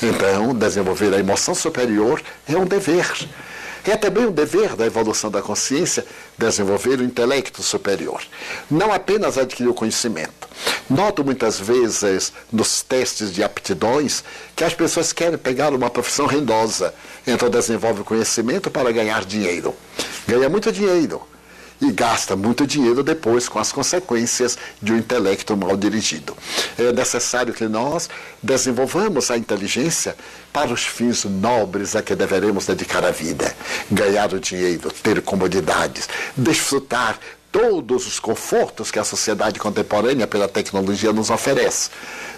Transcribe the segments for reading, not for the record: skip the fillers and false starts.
Então, desenvolver a emoção superior é um dever. É também um dever da evolução da consciência desenvolver o intelecto superior. Não apenas adquirir o conhecimento. Noto muitas vezes nos testes de aptidões que as pessoas querem pegar uma profissão rendosa. Então desenvolve o conhecimento para ganhar dinheiro. Ganha muito dinheiro. E gasta muito dinheiro depois com as consequências de um intelecto mal dirigido. É necessário que nós desenvolvamos a inteligência para os fins nobres a que deveremos dedicar a vida. Ganhar o dinheiro, ter comodidades, desfrutar todos os confortos que a sociedade contemporânea pela tecnologia nos oferece.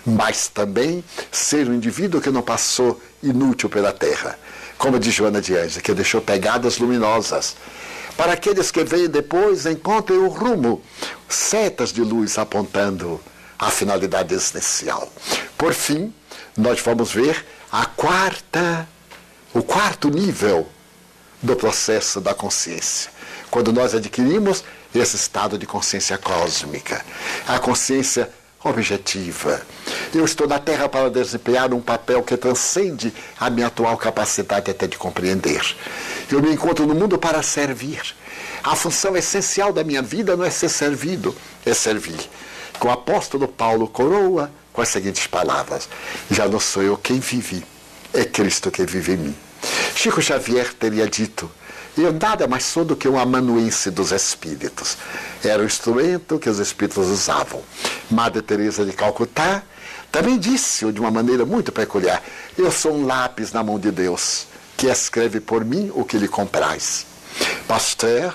Mas também ser um indivíduo que não passou inútil pela terra. Como diz Joana de Ângeles, que deixou pegadas luminosas. Para aqueles que vêm depois, encontrem o rumo, setas de luz apontando a finalidade existencial. Por fim, nós vamos ver o quarto nível do processo da consciência. Quando nós adquirimos esse estado de consciência cósmica, a consciência objetiva. Eu estou na Terra para desempenhar um papel que transcende a minha atual capacidade até de compreender. Eu me encontro no mundo para servir. A função essencial da minha vida não é ser servido, é servir. O apóstolo Paulo coroa com as seguintes palavras: já não sou eu quem vive, é Cristo que vive em mim. Chico Xavier teria dito: eu nada mais sou do que um amanuense dos espíritos. Era o instrumento que os espíritos usavam. Madre Teresa de Calcutá também disse de uma maneira muito peculiar: eu sou um lápis na mão de Deus, que escreve por mim o que lhe compraz. Pasteur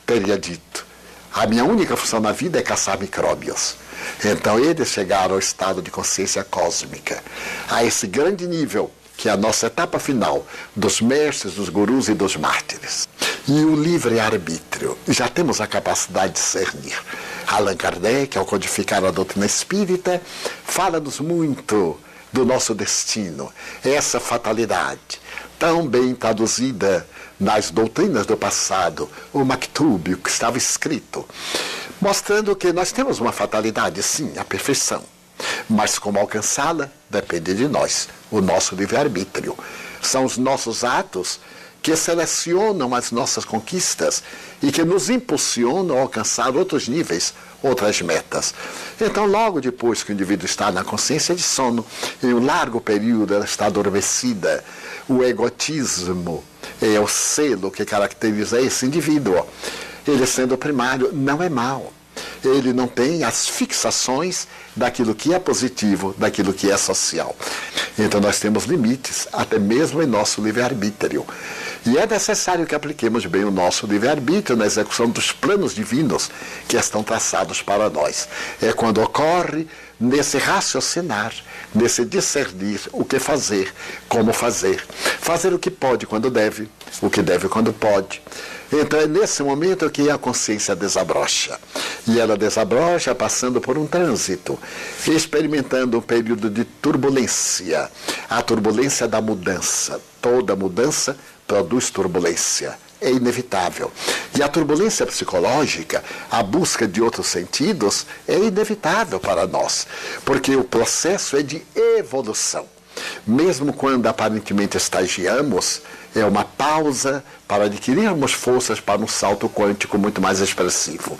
teria dito: a minha única função na vida é caçar micróbios. Então eles chegaram ao estado de consciência cósmica, a esse grande nível, que é a nossa etapa final dos mestres, dos gurus e dos mártires. E o livre-arbítrio, já temos a capacidade de discernir. Allan Kardec, ao codificar a doutrina espírita, fala-nos muito do nosso destino, essa fatalidade, tão bem traduzida nas doutrinas do passado, o Maktub, o que estava escrito, mostrando que nós temos uma fatalidade, sim, a perfeição. Mas como alcançá-la depende de nós, o nosso livre-arbítrio. São os nossos atos que selecionam as nossas conquistas e que nos impulsionam a alcançar outros níveis, outras metas. Então, logo depois que o indivíduo está na consciência de sono, em um largo período ela está adormecida, o egotismo é o selo que caracteriza esse indivíduo. Ele, sendo primário, não é mau. Ele não tem as fixações daquilo que é positivo, daquilo que é social. Então nós temos limites, até mesmo em nosso livre-arbítrio. E é necessário que apliquemos bem o nosso livre-arbítrio na execução dos planos divinos que estão traçados para nós. É quando ocorre nesse raciocinar, nesse discernir o que fazer, como fazer. Fazer o que pode quando deve, o que deve quando pode. Então é nesse momento que a consciência desabrocha. E ela desabrocha passando por um trânsito, experimentando um período de turbulência. A turbulência da mudança. Toda mudança produz turbulência. É inevitável. E a turbulência psicológica, a busca de outros sentidos, é inevitável para nós. Porque o processo é de evolução. Mesmo quando aparentemente estagiamos, é uma pausa para adquirirmos forças para um salto quântico muito mais expressivo.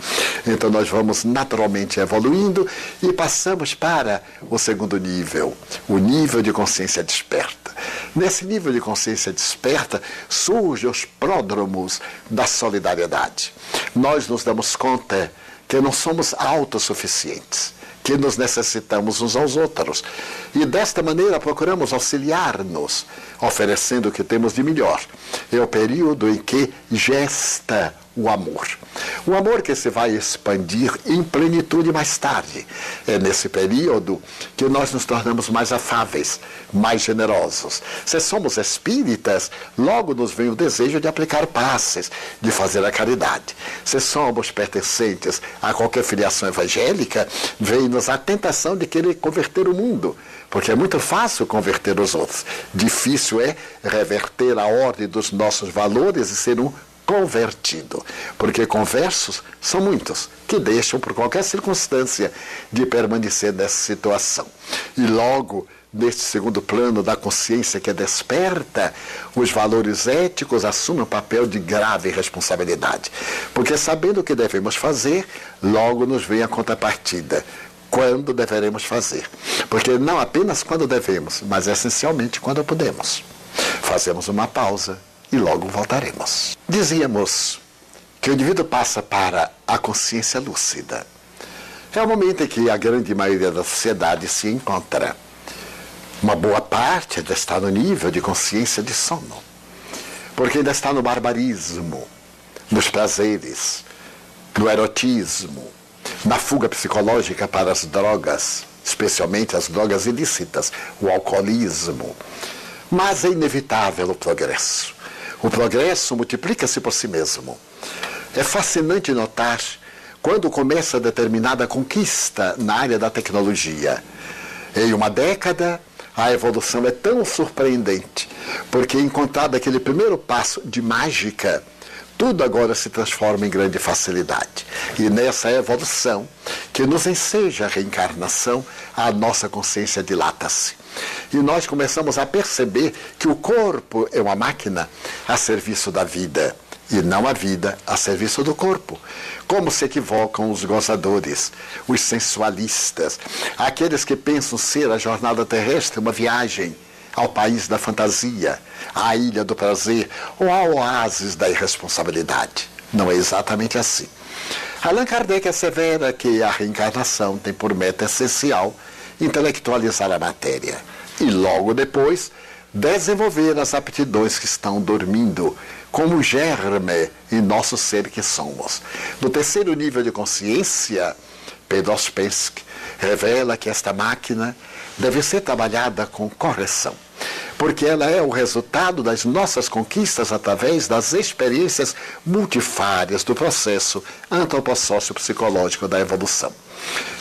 Então nós vamos naturalmente evoluindo e passamos para o segundo nível, o nível de consciência desperta. Nesse nível de consciência desperta surgem os pródromos da solidariedade. Nós nos damos conta que não somos autossuficientes, que nos necessitamos uns aos outros. E desta maneira procuramos auxiliar-nos, oferecendo o que temos de melhor. É o período em que gesta o amor. O amor que se vai expandir em plenitude mais tarde. É nesse período que nós nos tornamos mais afáveis, mais generosos. Se somos espíritas, logo nos vem o desejo de aplicar passes, de fazer a caridade. Se somos pertencentes a qualquer filiação evangélica, vem-nos a tentação de querer converter o mundo, porque é muito fácil converter os outros. Difícil é reverter a ordem dos nossos valores e ser um convertido. Porque conversos são muitos que deixam por qualquer circunstância de permanecer nessa situação. E logo, neste segundo plano da consciência que é desperta, os valores éticos assumem um papel de grave responsabilidade. Porque sabendo o que devemos fazer, logo nos vem a contrapartida. Quando deveremos fazer. Porque não apenas quando devemos, mas essencialmente quando podemos. Fazemos uma pausa e logo voltaremos. Dizíamos que o indivíduo passa para a consciência lúcida. É o momento em que a grande maioria da sociedade se encontra. Uma boa parte ainda está no nível de consciência de sono. Porque ainda está no barbarismo, nos prazeres, no erotismo, na fuga psicológica para as drogas, especialmente as drogas ilícitas, o alcoolismo. Mas é inevitável o progresso. O progresso multiplica-se por si mesmo. É fascinante notar quando começa determinada conquista na área da tecnologia. Em uma década, a evolução é tão surpreendente, porque encontrado aquele primeiro passo de mágica, tudo agora se transforma em grande facilidade. E nessa evolução, que nos enseja a reencarnação, a nossa consciência dilata-se. E nós começamos a perceber que o corpo é uma máquina a serviço da vida, e não a vida a serviço do corpo. Como se equivocam os gozadores, os sensualistas, aqueles que pensam ser a jornada terrestre uma viagem ao país da fantasia, à ilha do prazer ou ao oásis da irresponsabilidade. Não é exatamente assim. Allan Kardec assevera que a reencarnação tem por meta essencial intelectualizar a matéria e logo depois desenvolver as aptidões que estão dormindo, como germe em nosso ser que somos. No terceiro nível de consciência, Pedro Ouspensky revela que esta máquina deve ser trabalhada com correção, porque ela é o resultado das nossas conquistas através das experiências multifárias do processo antropossócio-psicológico da evolução.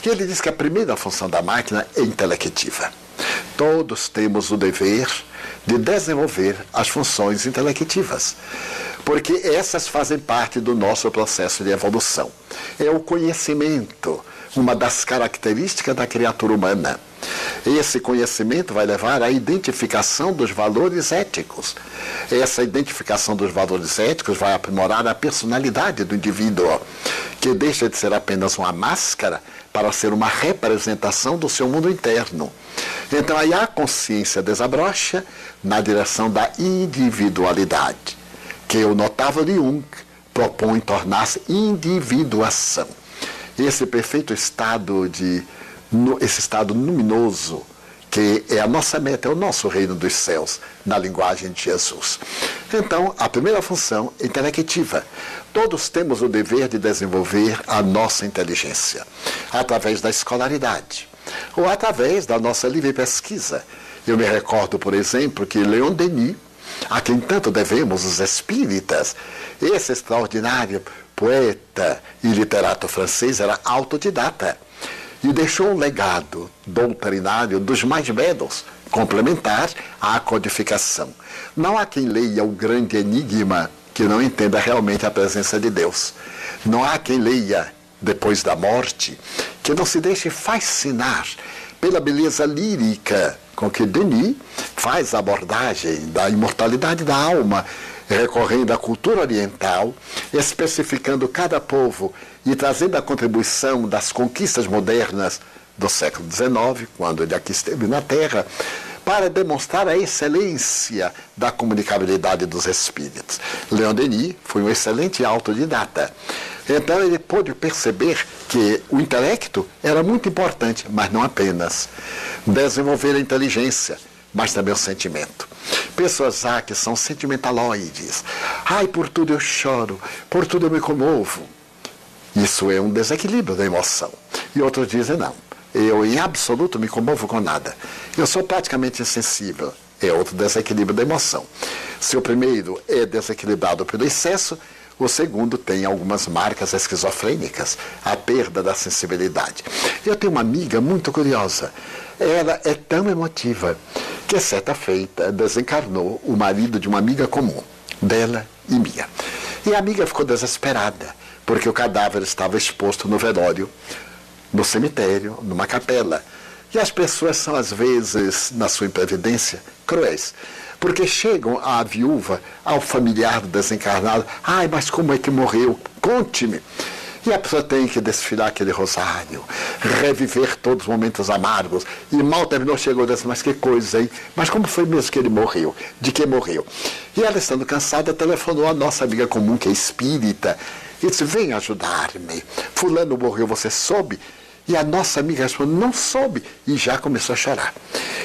E ele diz que a primeira função da máquina é intelectiva. Todos temos o dever de desenvolver as funções intelectivas, porque essas fazem parte do nosso processo de evolução. É o conhecimento, uma das características da criatura humana. Esse conhecimento vai levar à identificação dos valores éticos. Essa identificação dos valores éticos vai aprimorar a personalidade do indivíduo, que deixa de ser apenas uma máscara para ser uma representação do seu mundo interno. Então aí a consciência desabrocha na direção da individualidade, que o notável de Jung propõe tornar-se individuação. Esse perfeito estado esse estado luminoso, que é a nossa meta, é o nosso reino dos céus, na linguagem de Jesus. Então, a primeira função é intelectiva. Todos temos o dever de desenvolver a nossa inteligência, através da escolaridade, ou através da nossa livre pesquisa. Eu me recordo, por exemplo, que Leon Denis, a quem tanto devemos os espíritas, esse extraordinário poeta e literato francês, era autodidata e deixou um legado doutrinário dos mais belos, complementar à codificação. Não há quem leia o grande enigma que não entenda realmente a presença de Deus. Não há quem leia, depois da morte, que não se deixe fascinar pela beleza lírica com que Denis faz a abordagem da imortalidade da alma, recorrendo à cultura oriental, especificando cada povo e trazendo a contribuição das conquistas modernas do século XIX, quando ele aqui esteve na Terra, para demonstrar a excelência da comunicabilidade dos espíritos. Leon Denis foi um excelente autodidata. Então ele pôde perceber que o intelecto era muito importante, mas não apenas. Desenvolver a inteligência, mas também o sentimento. Pessoas que são sentimentaloides. Ai, por tudo eu choro, por tudo eu me comovo. Isso é um desequilíbrio da emoção. E outros dizem, não, eu em absoluto me comovo com nada. Eu sou praticamente insensível. É outro desequilíbrio da emoção. Se o primeiro é desequilibrado pelo excesso, o segundo tem algumas marcas esquizofrênicas, a perda da sensibilidade. Eu tenho uma amiga muito curiosa. Ela é tão emotiva que, certa feita, desencarnou o marido de uma amiga comum, dela e minha. E a amiga ficou desesperada, porque o cadáver estava exposto no velório, no cemitério, numa capela. E as pessoas são, às vezes, na sua imprevidência, cruéis. Porque chegam à viúva, ao familiar desencarnado, ai, mas como é que morreu? Conte-me. E a pessoa tem que desfilar aquele rosário, reviver todos os momentos amargos. E mal terminou, chegou e disse, mas que coisa, hein? Mas como foi mesmo que ele morreu? De que morreu? E ela, estando cansada, telefonou à nossa amiga comum, que é espírita, e disse, vem ajudar-me. Fulano morreu, você soube? E a nossa amiga respondeu, não soube, e já começou a chorar.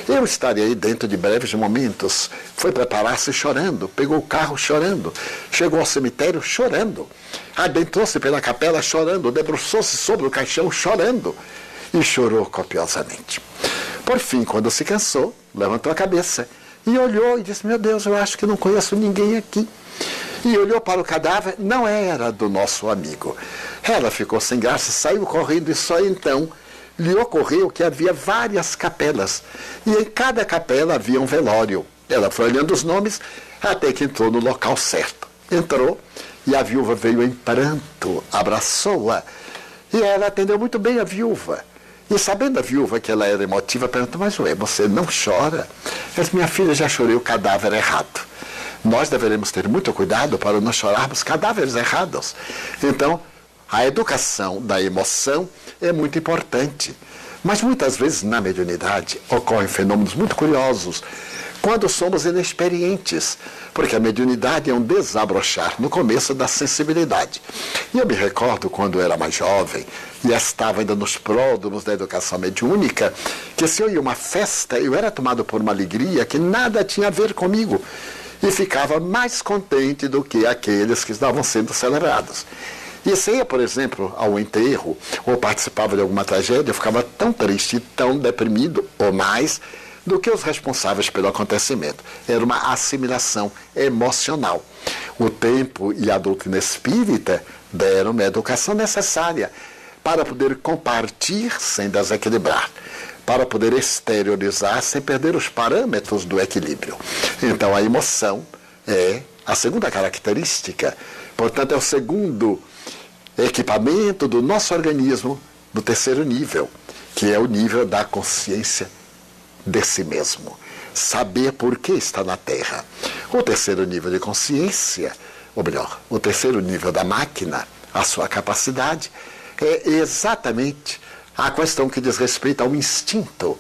Eu estarei aí dentro de breves momentos. Foi preparar-se chorando, pegou o carro chorando, chegou ao cemitério chorando, adentrou-se pela capela chorando, debruçou-se sobre o caixão chorando, e chorou copiosamente. Por fim, quando se cansou, levantou a cabeça, e olhou e disse, meu Deus, eu acho que não conheço ninguém aqui. E olhou para o cadáver, não era do nosso amigo. Ela ficou sem graça, saiu correndo e só então lhe ocorreu que havia várias capelas. E em cada capela havia um velório. Ela foi olhando os nomes até que entrou no local certo. Entrou e a viúva veio em pranto, abraçou-a. E ela atendeu muito bem a viúva. E sabendo a viúva que ela era emotiva, perguntou, mas ué, você não chora? Ela disse, minha filha, já chorei o cadáver errado. Nós deveremos ter muito cuidado para não chorarmos cadáveres errados. Então, a educação da emoção é muito importante. Mas muitas vezes na mediunidade ocorrem fenômenos muito curiosos quando somos inexperientes, porque a mediunidade é um desabrochar no começo da sensibilidade. E eu me recordo quando eu era mais jovem e estava ainda nos pródromos da educação mediúnica, que se eu ia a uma festa, eu era tomado por uma alegria que nada tinha a ver comigo. E ficava mais contente do que aqueles que estavam sendo celebrados. E se ia, por exemplo, ao enterro, ou participava de alguma tragédia, eu ficava tão triste, tão deprimido, ou mais, do que os responsáveis pelo acontecimento. Era uma assimilação emocional. O tempo e a doutrina espírita deram-me a educação necessária para poder compartilhar sem desequilibrar, para poder exteriorizar sem perder os parâmetros do equilíbrio. Então, a emoção é a segunda característica, portanto, é o segundo equipamento do nosso organismo do terceiro nível, que é o nível da consciência de si mesmo. Saber por que está na Terra. O terceiro nível de consciência, ou melhor, o terceiro nível da máquina, a sua capacidade, é exatamente a questão que diz respeito ao instinto.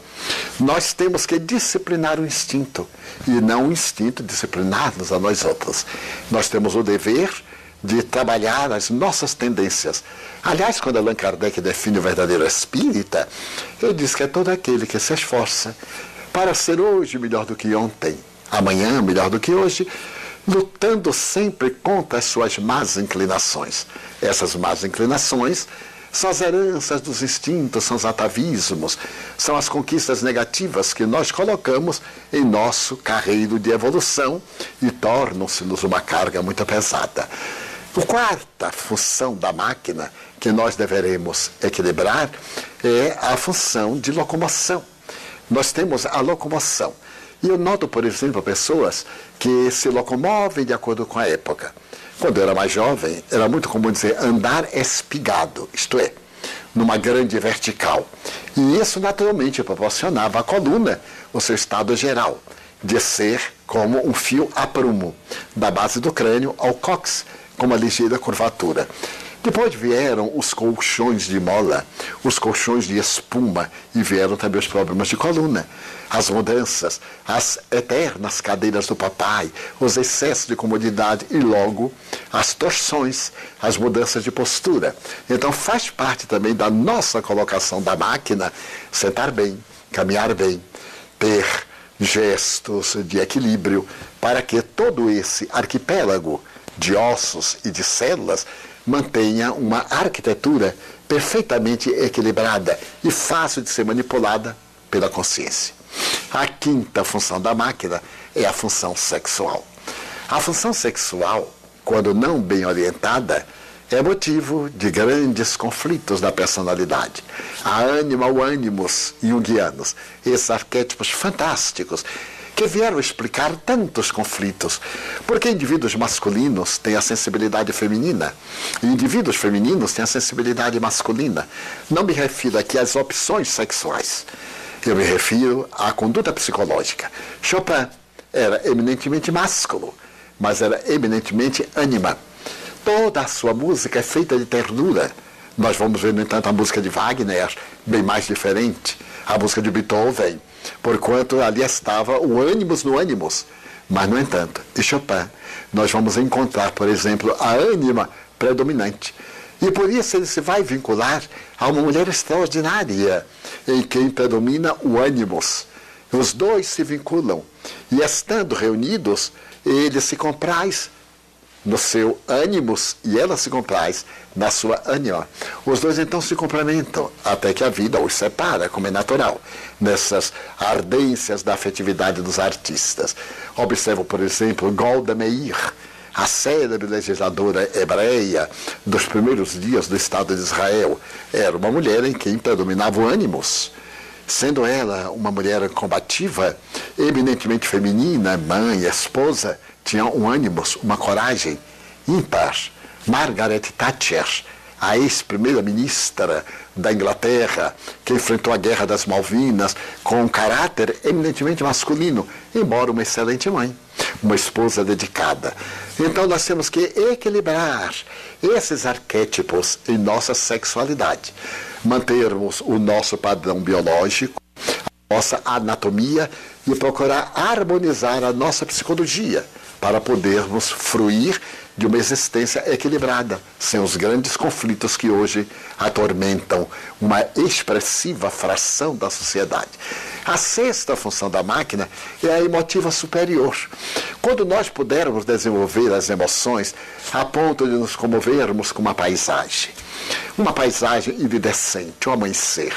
Nós temos que disciplinar o instinto, e não o instinto disciplinar-nos a nós outros. Nós temos o dever de trabalhar as nossas tendências. Aliás, quando Allan Kardec define o verdadeiro espírita, ele diz que é todo aquele que se esforça para ser hoje melhor do que ontem, amanhã melhor do que hoje, lutando sempre contra as suas más inclinações. Essas más inclinações são as heranças dos instintos, são os atavismos, são as conquistas negativas que nós colocamos em nosso carreiro de evolução e tornam-se-nos uma carga muito pesada. A quarta função da máquina que nós deveremos equilibrar é a função de locomoção. Nós temos a locomoção. E eu noto, por exemplo, pessoas que se locomovem de acordo com a época. Quando eu era mais jovem, era muito comum dizer andar espigado, isto é, numa grande vertical. E isso naturalmente proporcionava à coluna o seu estado geral, de ser como um fio a prumo, da base do crânio ao cóccix, com uma ligeira curvatura. Depois vieram os colchões de mola, os colchões de espuma, e vieram também os problemas de coluna, as mudanças, as eternas cadeiras do papai, os excessos de comodidade e logo as torções, as mudanças de postura. Então faz parte também da nossa colocação da máquina sentar bem, caminhar bem, ter gestos de equilíbrio, para que todo esse arquipélago de ossos e de células mantenha uma arquitetura perfeitamente equilibrada e fácil de ser manipulada pela consciência. A quinta função da máquina é a função sexual. A função sexual, quando não bem orientada, é motivo de grandes conflitos da personalidade. A ânima, o ânimos junguianos, esses arquétipos fantásticos, que vieram explicar tantos conflitos. Porque indivíduos masculinos têm a sensibilidade feminina e indivíduos femininos têm a sensibilidade masculina. Não me refiro aqui às opções sexuais. Eu me refiro à conduta psicológica. Chopin era eminentemente másculo, mas era eminentemente ânima. Toda a sua música é feita de ternura. Nós vamos ver, no entanto, a música de Wagner, bem mais diferente. A música de Beethoven, porquanto ali estava o ânimos no ânimos. Mas, no entanto, em Chopin, nós vamos encontrar, por exemplo, a ânima predominante. E por isso ele se vai vincular a uma mulher extraordinária, em quem predomina o ânimos. Os dois se vinculam, e estando reunidos, ele se compraz no seu ânimos e ela se compraz na sua ânima. Os dois então se complementam, até que a vida os separa, como é natural, nessas ardências da afetividade dos artistas. Observo, por exemplo, Golda Meir, a célebre legisladora hebreia dos primeiros dias do Estado de Israel. Era uma mulher em quem predominava o ânimos. Sendo ela uma mulher combativa, eminentemente feminina, mãe, esposa, tinha um ânimos, uma coragem ímpar. Margaret Thatcher, a ex-primeira-ministra da Inglaterra, que enfrentou a Guerra das Malvinas com um caráter eminentemente masculino, embora uma excelente mãe, uma esposa dedicada. Então nós temos que equilibrar esses arquétipos em nossa sexualidade, mantermos o nosso padrão biológico, a nossa anatomia e procurar harmonizar a nossa psicologia para podermos fruir de uma existência equilibrada, sem os grandes conflitos que hoje atormentam uma expressiva fração da sociedade. A sexta função da máquina é a emotiva superior. Quando nós pudermos desenvolver as emoções a ponto de nos comovermos com uma paisagem iridescente, o amanhecer,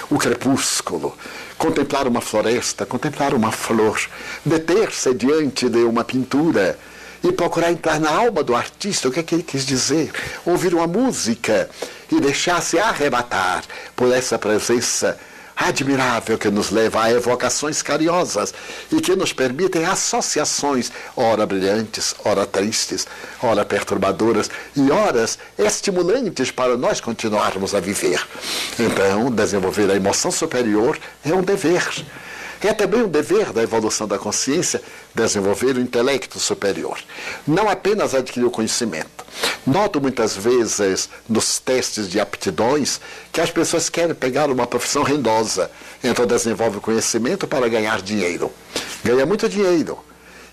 o crepúsculo, contemplar uma floresta, contemplar uma flor, deter-se diante de uma pintura e procurar entrar na alma do artista, o que é que ele quis dizer, ouvir uma música e deixar-se arrebatar por essa presença admirável que nos leva a evocações carinhosas e que nos permitem associações, ora brilhantes, ora tristes, ora perturbadoras e horas estimulantes para nós continuarmos a viver. Então, desenvolver a emoção superior é um dever. É também um dever da evolução da consciência desenvolver o intelecto superior. Não apenas adquirir o conhecimento. Noto muitas vezes nos testes de aptidões que as pessoas querem pegar uma profissão rendosa. Então desenvolve o conhecimento para ganhar dinheiro. Ganha muito dinheiro.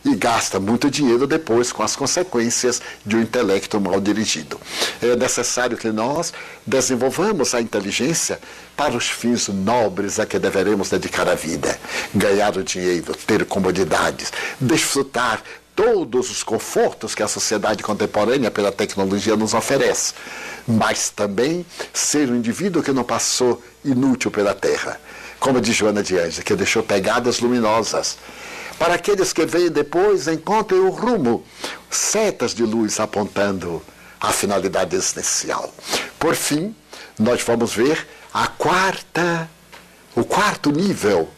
E gasta muito dinheiro depois com as consequências de um intelecto mal dirigido. É necessário que nós desenvolvamos a inteligência para os fins nobres a que deveremos dedicar a vida. Ganhar o dinheiro, ter comodidades, desfrutar todos os confortos que a sociedade contemporânea pela tecnologia nos oferece. Mas também ser um indivíduo que não passou inútil pela terra. Como diz Joana de Ângeles, que deixou pegadas luminosas. Para aqueles que vêm depois, encontrem o rumo, setas de luz apontando a finalidade existencial. Por fim, nós vamos ver o quarto nível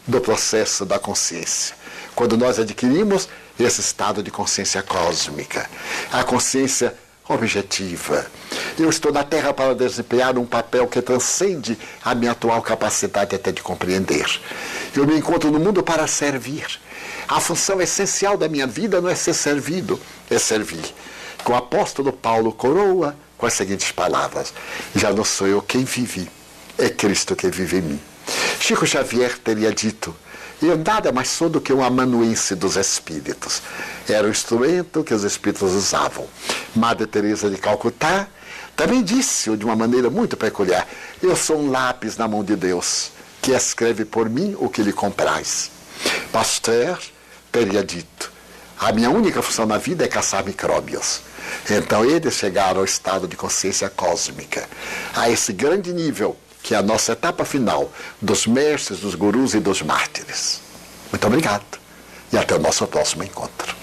do processo da consciência. Quando nós adquirimos esse estado de consciência cósmica, a consciência objetiva. Eu estou na Terra para desempenhar um papel que transcende a minha atual capacidade até de compreender. Eu me encontro no mundo para servir. A função essencial da minha vida não é ser servido, é servir. Que o apóstolo Paulo coroa com as seguintes palavras: já não sou eu quem vive, é Cristo que vive em mim. Chico Xavier teria dito: eu nada mais sou do que um amanuense dos espíritos. Era o instrumento que os espíritos usavam. Madre Teresa de Calcutá também disse de uma maneira muito peculiar: eu sou um lápis na mão de Deus, que escreve por mim o que lhe compraz. Pasteur teria dito: a minha única função na vida é caçar micróbios. Então eles chegaram ao estado de consciência cósmica, a esse grande nível que é a nossa etapa final dos mestres, dos gurus e dos mártires. Muito obrigado e até o nosso próximo encontro.